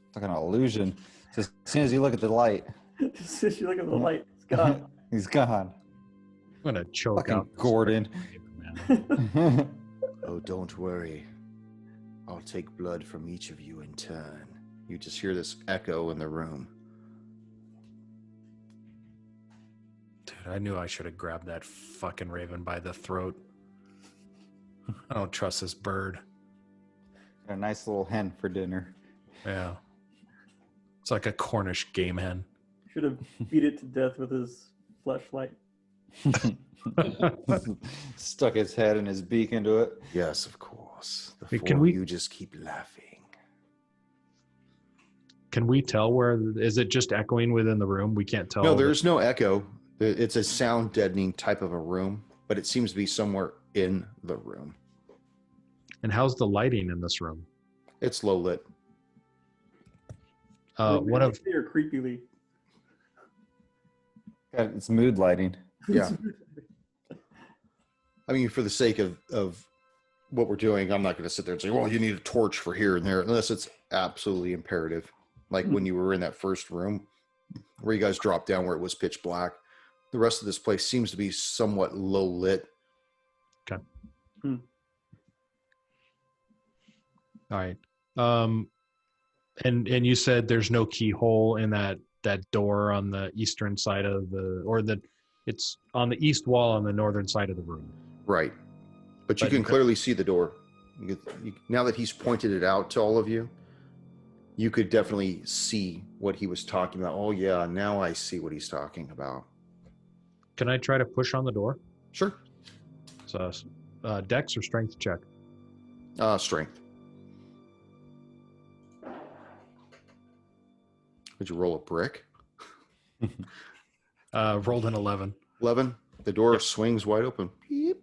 C: It's like an illusion. So as soon as you look at the light,
D: Just as you look at the light, it's gone.
C: he's gone.
B: I'm gonna choke
C: Fucking
B: out this
C: Gordon.
B: man.
A: Oh, don't worry. I'll take blood from each of you in turn. You just hear this echo in the room.
B: Dude, I knew I should have grabbed that fucking raven by the throat. I don't trust this bird.
C: A nice little hen for dinner.
B: Yeah. It's like a Cornish game hen.
D: Should have beat it to death with his fleshlight.
C: Stuck his head and his beak into it.
A: Yes, of course. The
B: Hey,
A: four
B: can
A: of
B: we-
A: you just keep laughing.
B: Can we tell where, is it just echoing within the room? We can't tell.
A: No, there's no echo. It's a sound deadening type of a room, but it seems to be somewhere in the room.
B: And how's the lighting in this room?
A: It's low lit.
B: What of,
D: Or creepily?
C: God, it's mood lighting.
A: Yeah. I mean, for the sake of what we're doing, I'm not going to sit there and say, well, you need a torch for here and there, unless it's absolutely imperative. Like when you were in that first room where you guys dropped down where it was pitch black. The rest of this place seems to be somewhat low lit.
B: okay.
D: Hmm.
B: All right. And you said there's no keyhole in that door on the eastern side of it's on the east wall on the northern side of the room.
A: Right. But you
B: But
A: can
B: you could-
A: clearly see the door. Now that he's pointed it out to all of you, you could definitely see what he was talking about. Oh, yeah, now I see what he's talking about.
B: Can I try to push on the door?
A: Sure.
B: So, dex or strength check?
A: Strength. Would you roll a brick?
B: Rolled an 11.
A: 11. The door swings wide open. Beep.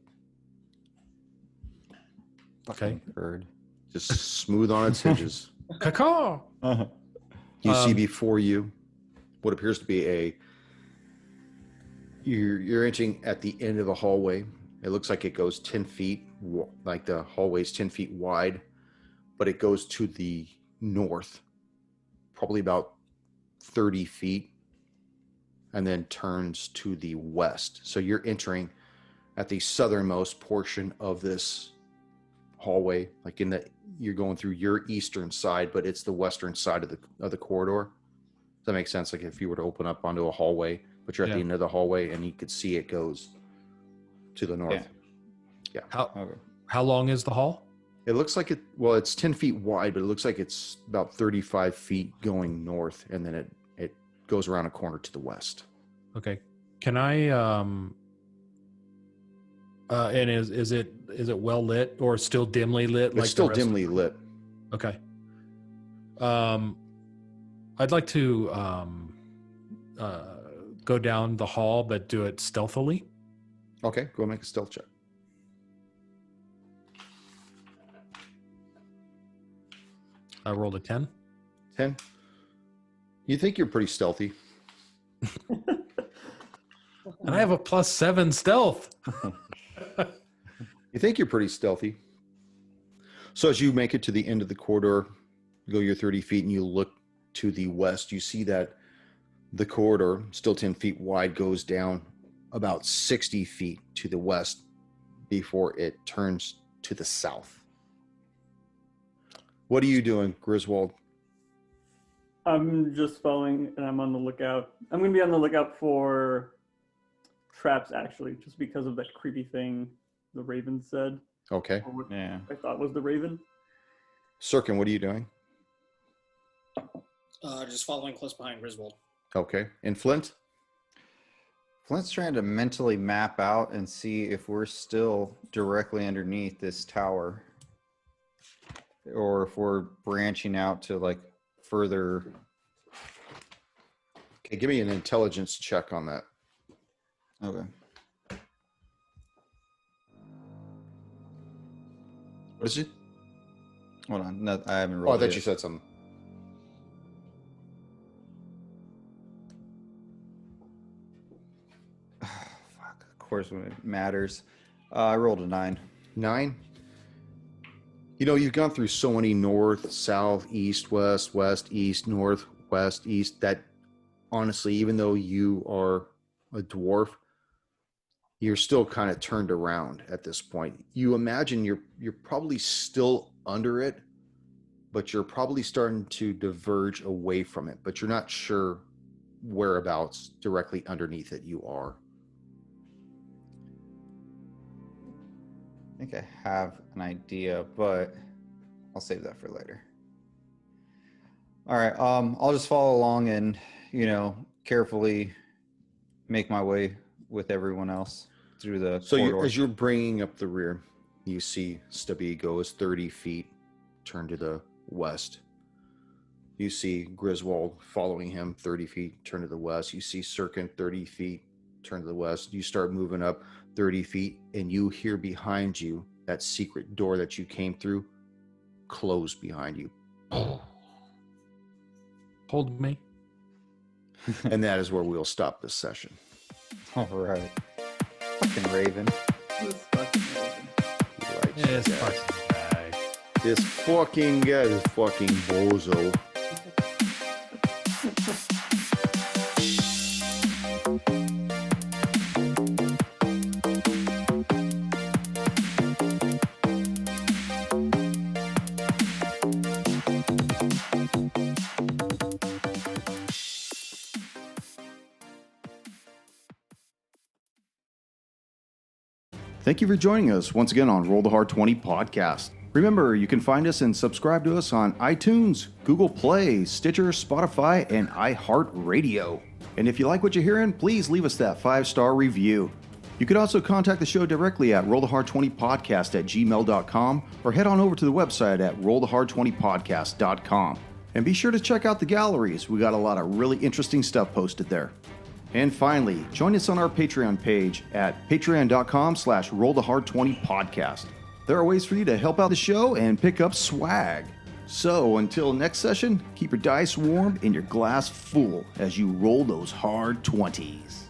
B: Okay.
C: Bird.
A: Just smooth on its hinges.
B: Caw.
A: You see
B: Um,
A: before you what appears to be you're entering at the end of a hallway. It looks like it goes 10 feet, like the hallway's 10 feet wide, but it goes to the north, probably about 30 feet, and then turns to the west. So you're entering at the southernmost portion of this hallway, like you're going through your eastern side, but it's the western side of the corridor. Does that make sense? Like if you were to open up onto a hallway, but you're at the end of the hallway and you could see it goes to the north.
C: Yeah. Okay.
B: How long is the hall?
A: It looks like it's 10 feet wide, but it looks like it's about 35 feet going north, and then it goes around a corner to the west.
B: Okay. Can I and is it well lit or still dimly lit?
A: It's still dimly lit.
B: Okay. I'd like to go down the hall, but do it stealthily.
A: Okay, go make a stealth check.
B: I rolled a 10.
A: 10. You think you're pretty stealthy.
B: And I have a +7 stealth.
A: You think you're pretty stealthy. So as you make it to the end of the corridor, you go your 30 feet and you look to the west, you see that the corridor, still 10 feet wide, goes down about 60 feet to the west before it turns to the south. What are you doing, Griswold?
D: I'm just following, and I'm on the lookout. I'm going to be on the lookout for traps, actually, just because of that creepy thing the Raven said,
A: Okay.
D: or what
C: Yeah.
D: I thought was the Raven.
A: Sirkin, what are you doing?
E: Just following close behind Griswold.
A: Okay. And Flint?
C: Flint's trying to mentally map out and see if we're still directly underneath this tower, or if we're branching out to like further.
A: Okay, give me an intelligence check on that.
C: Okay.
A: What is it?
C: Hold on. No, I haven't
A: Oh, I
C: rolled.
A: thought
C: yet.
A: you said something.
C: Fuck. Of course, when it matters. I rolled a 9.
A: 9. You know, you've gone through so many north, south, east, west, west, east, north, west, east, that honestly, even though you are a dwarf, you're still kind of turned around at this point. You imagine you're probably still under it, but you're probably starting to diverge away from it, but you're not sure whereabouts directly underneath it you are.
C: I think I have an idea, but I'll save that for later. All right, I'll just follow along and, carefully make my way with everyone else through the corridor.
A: As you're bringing up the rear, you see Stubby goes 30 feet, turn to the west. You see Griswold following him 30 feet, turn to the west. You see Sirkin 30 feet, turn to the west. You start moving up 30 feet, and you hear behind you that secret door that you came through close behind you.
B: Hold me.
A: And that is where we'll stop this session.
C: All right. Fucking Raven.
D: This fucking Raven.
A: Right,
B: This
A: guys.
B: fucking guy.
A: This fucking guy, this fucking bozo. Thank you for joining us once again on Roll the Hard 20 podcast. Remember, you can find us and subscribe to us on iTunes, Google Play, Stitcher, Spotify, and iHeartRadio. And if you like what you're hearing, please leave us that 5-star review. You can also contact the show directly at rollthehard20podcast@gmail.com or head on over to the website at rollthehard20podcast.com. And be sure to check out the galleries. We got a lot of really interesting stuff posted there. And finally, join us on our Patreon page at patreon.com/rollthehard20podcast. There are ways for you to help out the show and pick up swag. So until next session, keep your dice warm and your glass full as you roll those hard 20s.